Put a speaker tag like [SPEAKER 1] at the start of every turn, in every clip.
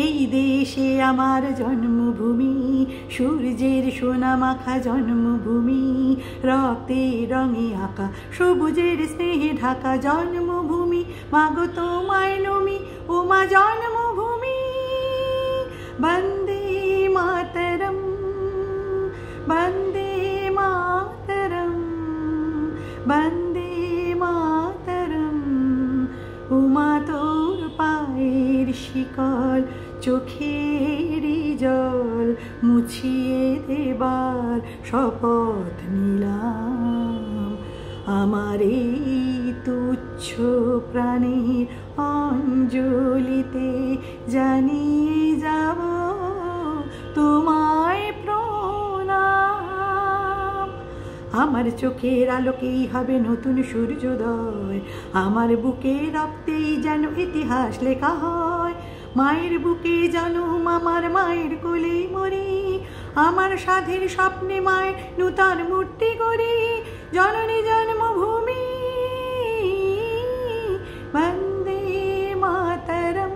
[SPEAKER 1] এই দেশে আমার জন্মভূমি, সূর্যের সোনা মাখা জন্মভূমি, রক্তে রঙে আঁকা সবুজের স্নেহে ঢাকা জন্মভূমি। মাগো তোমায় নমি ও মা জন্মভূমি। বন্দে মাতরম, বন্দে মাতরম, বন্দে মাতরম। উমা তোর পায়ের শিকল, চোখের জল মুছিয়ে দেবার শপথ নিলাম। আমার এই তুচ্ছ প্রাণের অঞ্জলিতে জানিয়ে যাব তোমায় প্রণাম। আমার চোখের আলোকেই হবে নতুন সূর্যোদয়, আমার বুকে রক্তেই যেন ইতিহাস লেখা হয়। মায়ের বুকে জনম, আমার মায়ের কোলে মরি, আমার সাধের স্বপ্নে মায়ের নূতন মূর্তি গড়ি। জননী জন্মভূমি, বন্দে মাতরম,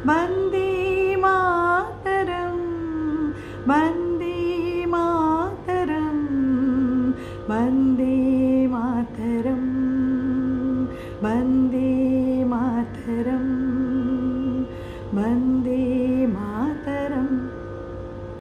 [SPEAKER 1] বন্দে মাতরম, বন্দে মাতরম, বন্দে মাতরম, বন্দে